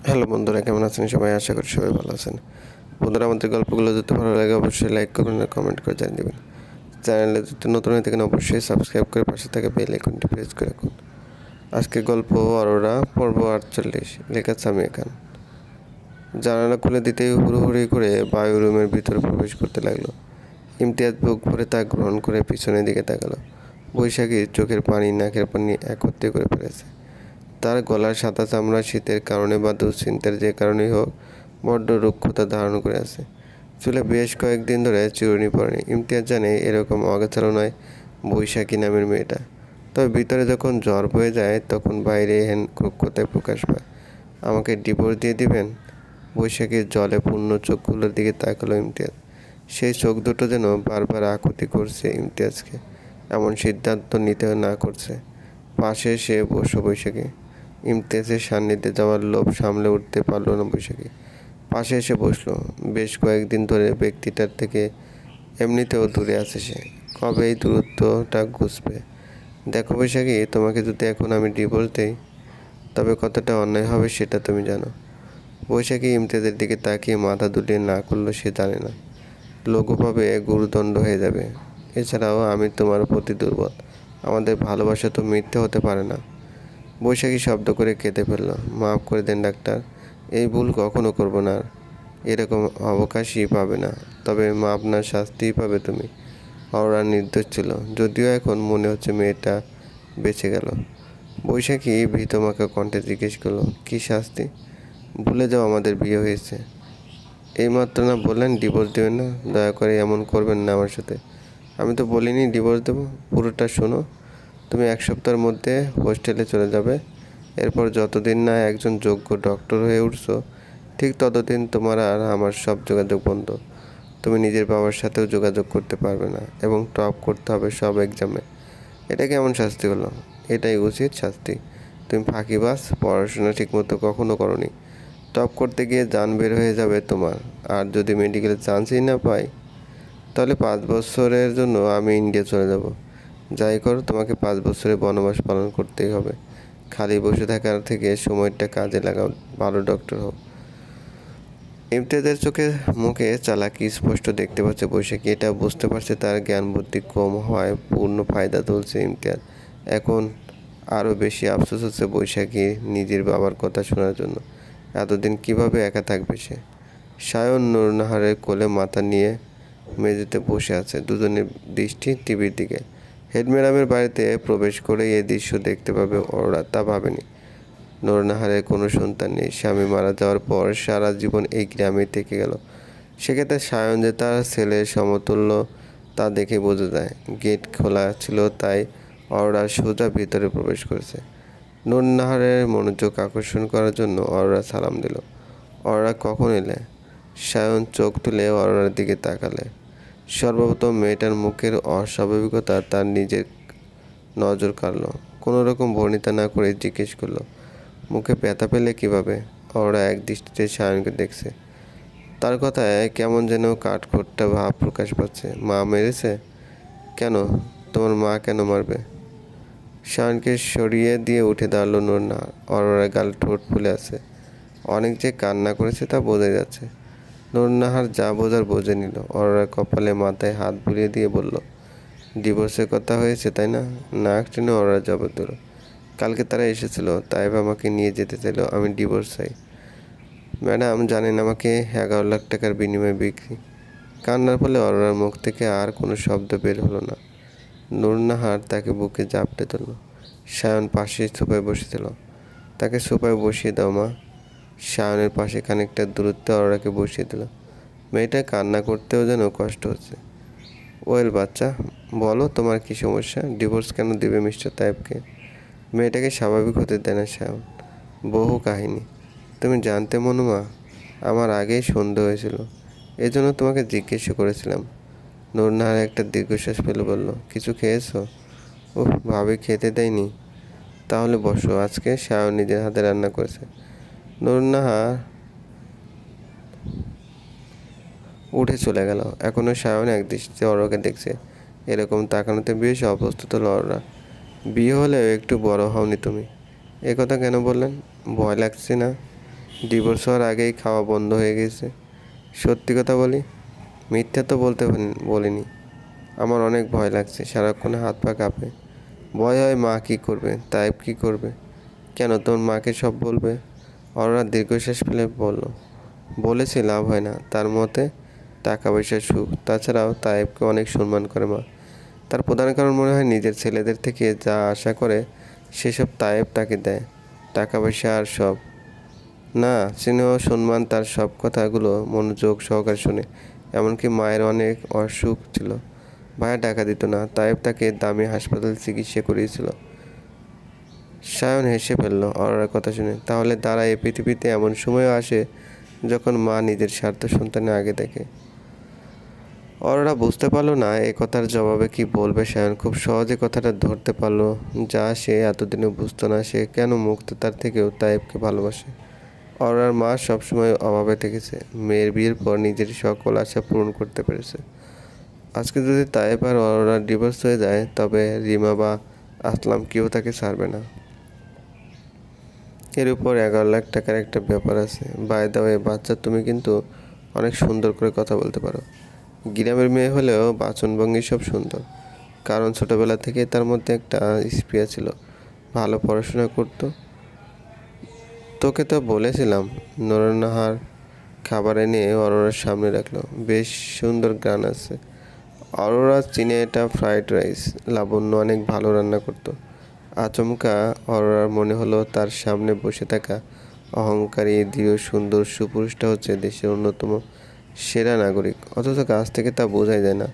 Hello বন্ধুরা, কেমন আছেন সবাই? আশা করি সবাই ভালো আছেন। বন্ধুরা, আমাদের গল্পগুলো যদি ভালো লাগে অবশ্যই লাইক করবেন আর কমেন্ট করে জানিয়ে দেবেন। চ্যানেলে যদি নতুন হয়ে থাকেন অবশ্যই সাবস্ক্রাইব করে পাশে থাকা বেল আইকনটি প্রেস করে রাখুন। আজকে গল্প অরোরা, পর্ব 48, লেখা সামিয়া খান। জানালা খুলে দিতেই হুড়োহুড়ি করে বায়ু রুমের ভিতরে প্রবেশ করতে লাগলো। ইমতিয়াজ বুক ভরে তা গ্রহণ করে পিছনের দিকে তাকালো। বৈশাখী চোখের পানি নাকের পানি একত্রে করে ফেলেছে। তার গলার সাদা চামড়া শীতের কারণে বা দুশ্চিন্তার যে কারণেই হোক বড্ড রুক্ষতা ধারণ করে আছে। চুলে বেশ কয়েকদিন ধরে চিরুনি পড়েনি। ইমতিয়াজ জানে এরকম অগোছালো নয় বৈশাখী নামের মেয়েটা। তবে ভিতরে যখন জ্বর বয়ে যায় তখন বাইরে হেন রুক্ষতায় প্রকাশ পায়। আমাকে ডিভোর্স দিয়ে দিবেন? বৈশাখীর জলে পূর্ণ চোখগুলোর দিকে তাকালো ইমতিয়াজ। সেই চোখ দুটো যেন বারবার আকুতি করছে ইমতিয়াজকে এমন সিদ্ধান্ত নিতে না করছে। পাশে সে বসো বৈশাখী। ইমতিয়াজের সান্নিধ্যে যাওয়ার লোভ সামলে উঠতে পারল না বৈশাখী। পাশে এসে বসলো। বেশ কয়েকদিন ধরে ব্যক্তিটার থেকে এমনিতেও দূরে আছে সে। কবে এই দূরত্বটা ঘুচবে? দেখো বৈশাখী, তোমাকে যদি এখন আমি ডিভোর্স দেই তবে কতটা অন্যায় হবে সেটা তুমি জানো। বৈশাখী ইমতিয়াজের দিকে তাকিয়ে মাথা দুলিয়ে না করলো সে জানে না। লঘুভাবে গুরুদণ্ড হয়ে যাবে। এছাড়াও আমি তোমার প্রতি দুর্বল। আমাদের ভালোবাসা তো মিথ্যে হতে পারে না। বৈশাখী শব্দ করে কেঁদে ফেলল। মাফ করে দেন ডাক্তার, এই ভুল কখনো করব না আর। এরকম অবকাশই পাবে না। তবে মাপ না শাস্তিই পাবে তুমি। অরোরা নির্দোষ ছিল, যদিও এখন মনে হচ্ছে মেয়েটা বেঁচে গেল। বৈশাখী ভীতমাখা কণ্ঠে জিজ্ঞেস করলো, কী শাস্তি? ভুলে যাও আমাদের বিয়ে হয়েছে। এইমাত্র না বললেন ডিভোর্স দেবেন না? দয়া করে এমন করবেন না আমার সাথে। আমি তো বলিনি ডিভোর্স দেবো। পুরোটা শোনো। তুমি 1 সপ্তাহের মধ্যে হোস্টেলে চলে যাবে। এরপর যতদিন না একজন যোগ্য ডক্টর হয়ে উঠছো ঠিক ততদিন তোমার আর আমার সব যোগাযোগ বন্ধ। তুমি নিজের বাবার সাথেও যোগাযোগ করতে পারবে না এবং টপ করতে হবে সব এক্সামে। এটা কেমন শাস্তি হলো? এটাই উচিত শাস্তি। তুমি ফাঁকিবাজ, পড়াশোনা ঠিকমতো কখনো করনি। টপ করতে গিয়ে জান বের হয়ে যাবে তোমার। আর যদি মেডিকেলে চান্সই না পাই তাহলে 5 বছরের জন্য আমি ইন্ডিয়া চলে যাব। যাই করো, তোমাকে 5 বছরের বনবাস পালন করতেই হবে। খালি বসে থাকার থেকে সময়টা কাজে লাগাও, ভালো ডক্টর হও। ইমতিয়াজের চোখে মুখে চালাকি স্পষ্ট দেখতে পাচ্ছে বৈশাখী। এটা বুঝতে পারছে তার জ্ঞান বুদ্ধি কম হওয়ায় পূর্ণ ফায়দা তুলছে ইমতিয়াজ। এখন আরও বেশি আফসোস হচ্ছে বৈশাখীর নিজের বাবার কথা শোনার জন্য। এতদিন কিভাবে একা থাকবে সে? সায়ন নুরনাহারের কোলে মাথা নিয়ে মেঝেতে বসে আছে, দুজনের দৃষ্টি টিভির দিকে। হেড ম্যাডামের বাড়িতে প্রবেশ করে এই দৃশ্য দেখতে পাবে ওরা তা ভাবেনি। নুরনাহারের কোনো সন্তান নেই। স্বামী মারা যাওয়ার পর সারা জীবন এই গ্রামেই থেকে গেল। সেক্ষেত্রে সায়ন যে তার ছেলের সমতুল্য তা দেখে বোঝা যায়। গেট খোলা ছিল তাই অরোরা সোজা ভিতরে প্রবেশ করেছে। নুরনাহারের মনোযোগ আকর্ষণ করার জন্য অরোরা সালাম দিল। অরোরা, কখন এলে? সায়ন চোখ তুলে অরোরার দিকে তাকালে সর্বপ্রথম মেয়েটার মুখের অস্বাভাবিকতা তার নিজের নজর কাড়ল। কোনো রকম ভর্ণিতা না করে জিজ্ঞেস করলো, মুখে ব্যথা পেলে কীভাবে? অরোরা এক দৃষ্টিতে সায়নকে দেখছে। তার কথায় কেমন যেন কাঠখোট্টা ভাব প্রকাশ পাচ্ছে। মা মেরেছে? কেন? তোমার মা কেন মারবে? সায়নকে সরিয়ে দিয়ে উঠে দাঁড়ালো নুরনাহার। অরোরার গাল ঠোঁট ফুলে আছে। অনেক যে কান্না করেছে তা বোঝা যাচ্ছে। নুরনাহার যা বোঝার বুঝে নিল। অরোরার কপালে মাথায় হাত বুলিয়ে দিয়ে বলল, ডিভোর্সের কথা হয়েছে তাই না? নাক টেনে অরোরা জবাব দিল, কালকে তারা এসেছিল, তাই আমাকে নিয়ে যেতে চাইল। আমি ডিভোর্স চাই। ম্যাডাম জানেন আমাকে 11 লাখ টাকার বিনিময়ে বিক্রি। কান্নার ফলে অরোরার মুখ থেকে আর কোনো শব্দ বের হলো না। নুরনাহার তাকে বুকে জাপটে ধরল। সায়ন পাশে সোফায় বসেছিল। তাকে সোফায় বসিয়ে দাও মা। সায়নের পাশে খানিকটা দূরত্বে অরোরাকে বসিয়ে দিল। মেয়েটা কান্না করতেও যেন কষ্ট হচ্ছে। ওয়েল বাচ্চা, বলো তোমার কি সমস্যা? ডিভোর্স কেন দিবে মিস্টার তায়েবকে? মেয়েটাকে স্বাভাবিক হতে দেয় না সায়ন। বহু কাহিনী তুমি জানতে মনুমা। আমার আগেই সন্দেহ হয়েছিল, এজন্য তোমাকে জিজ্ঞেস করেছিলাম। নুরনাহার একটা দীর্ঘশ্বাস ফেলে বলল, কিছু খেয়েছো? ওহ, ভাবি খেতে দেয়নি। তাহলে বসো, আজকে সায়ন নিজের হাতে রান্না করেছে। নুরনাহার উঠে চলে গেল। এখনও সায়ন এক দৃষ্টিতে অরোরাকে দেখছে। এরকম তাকানোতে বেশ অপ্রস্তুত হলো অরোরা। বিয়ে হলেও একটু বড় হওনি তুমি। এ কথা কেন বললেন? ভয় লাগছে না? ডিভোর্স হওয়ার আগেই খাওয়া বন্ধ হয়ে গেছে। সত্যি কথা বলি, মিথ্যা তো বলিনি। আমার অনেক ভয় লাগছে, সারাক্ষণ হাত পা কাঁপে। ভয় হয় মা কী করবে, তাইব কী করবে। কেন, তোর মাকে সব বলবে? অরোরা দীর্ঘশ্বাস ফেলে বলল, বলেছি লাভ হয় না। তার মতে টাকা পয়সার সুখ, তাছাড়াও তাইবকে অনেক সম্মান করে মা। তার প্রধান কারণ মনে হয় নিজের ছেলেদের থেকে যা আশা করে সেসব তাইব তাকে দেয়, টাকা পয়সা আর সব। না, স্নেহ সম্মান, তার সব কথাগুলো মনোযোগ সহকারে শোনে। এমনকি মায়ের অনেক অসুখ ছিল, ভাইয়া টাকা দিত না, তাইব তাকে দামি হাসপাতালে চিকিৎসা করিয়েছিল। সায়ন হেসে ফেলল অরোরার কথা শুনে। তাহলে দাঁড়া, এই পৃথিবীতে এমন সময়ও আসে যখন মা নিজের স্বার্থ সন্তানের আগে দেখে। অরোরা বুঝতে পারলো না এ কথার জবাবে কি বলবে। সায়ন খুব সহজে কথাটা ধরতে পারলো, যা সে এতদিনে বুঝতো না। সে কেন মুক্ততার থেকেও তাইবকে ভালোবাসে। অরোরার মা সবসময় অভাবে থেকেছে, মেয়ের বিয়ের পর নিজের সকল আশা পূরণ করতে পেরেছে। আজকে যদি তাইব আর অরোরার ডিভোর্স হয়ে যায়, তবে রিমা বা আসলাম কেউ তাকে ছাড়বে না। এর উপর 11 লাখ টাকার একটা ব্যাপার আছে। বাই দ্য ওয়ে বাচ্চা, তুমি কিন্তু অনেক সুন্দর করে কথা বলতে পারো। গ্রামের মেয়ে হলেও বাচনভঙ্গি সব সুন্দর, কারণ ছোটবেলা থেকে তার মধ্যে একটা স্পৃহা ছিল, ভালো পড়াশোনা করতো। তোকে তো বলেছিলাম। নরনাহার খাবার এনে অরোরার সামনে রাখলো। বেশ সুন্দর গান আছে। অরোরা চিনে এটা ফ্রাইড রাইস। লাবণ্য অনেক ভালো রান্না করতো। আচমকা অরোরার মনে হলো তার সামনে বসে থাকা অহংকারী দৃঢ় সুন্দর সুপুরুষটা হচ্ছে দেশের অন্যতম সেরা নাগরিক, অথচ কাছ থেকে তা বোঝাই যায় না।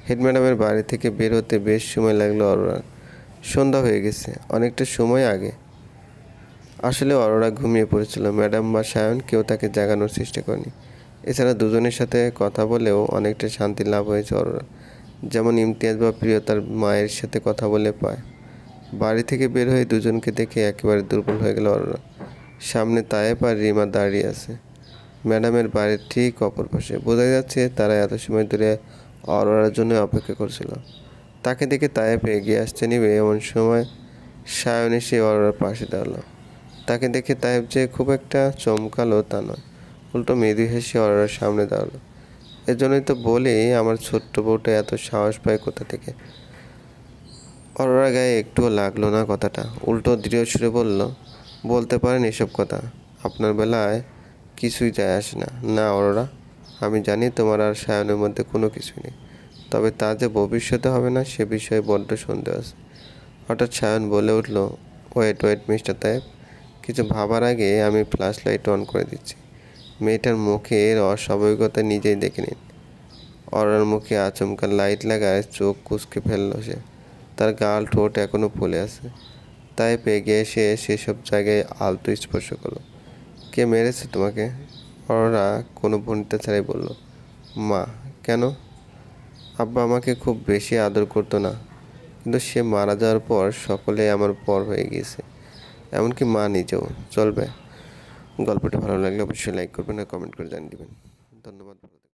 হেড ম্যাডামের বাড়ি থেকে বের হতে বেশ সময় লাগলো অরোরার। সন্ধ্যা হয়ে গেছে, অনেকটা সময় আগে। আসলে অরোরা ঘুমিয়ে পড়েছিল। ম্যাডাম বা সায়ন কেউ তাকে জাগানোর চেষ্টা করেনি। এছাড়া দুজনের সাথে কথা বলেও অনেকটা শান্তি লাভ হয়েছে অরোরা, যেমন ইমতিয়াজ বা প্রিয়তার মায়ের সাথে কথা বলে পায়। বাড়ি থেকে বের হয়ে দুজনকে দেখে একেবারে দুর্বল হয়ে গেল অরোরা। সামনে তায়েব আর রিমা দাঁড়িয়ে আছে, ম্যাডামের বাড়ির ঠিক অপর পাশে। বোঝা যাচ্ছে তারা এত সময় ধরে অরোরার জন্য অপেক্ষা করছিল। তাকে দেখে তায়েব এগিয়ে আসতে নিবে এমন সময় সায়ন এসে অরোরার পাশে দাঁড়ালো। তাকে দেখে তায়েব যে খুব একটা চমকালো তা নয়, উল্টো মৃদু হেসে অরোরার সামনে দাঁড়ালো। এজন্যই তো বলি আমার ছোট্ট বউটা এত সাহস পায় কোথা থেকে। অরোরা গায়ে একটুও লাগলো না কথাটা, উল্টো দৃঢ় সুরে বলল, বলতে পারেন এসব কথা, আপনার বেলায় কিছুই যায় আসে না। না অরোরা, আমি জানি তোমার আর সায়নের মধ্যে কোনো কিছুই নেই, তবে তা যে ভবিষ্যতে হবে না সে বিষয়ে বড্ড সন্দেহ আছে। হঠাৎ সায়ন বলে উঠল, ওয়েট ওয়েট মিস্টার তায়েব, কিছু ভাবার আগে আমি ফ্ল্যাশ লাইট অন করে দিচ্ছি। মেয়েটার মুখের অস্বাভাবিকতা নিজেই দেখে নিন। অরোরার মুখে আচমকা লাইট লাগায় চোখ কুঁচকে ফেলল সে। তার গাল ঠোঁট এখনো ফুলে আছে। তাই এগিয়ে এসে সেসব জায়গায় আলতো স্পর্শ করলো। কে মেরেছে তোমাকে? অরোরা কোনো ভনিতা ছাড়াই বলল, মা। কেন? আব্বা আমাকে খুব বেশি আদর করতো না, কিন্তু সে মারা যাওয়ার পর সকলে আমার পর হয়ে গিয়েছে, এমনকি মা নিজেও। চলবে। গল্পটি ভালো লাগলে অবশ্যই লাইক করবেন আর কমেন্ট করে জানিয়ে দেবেন। ধন্যবাদ।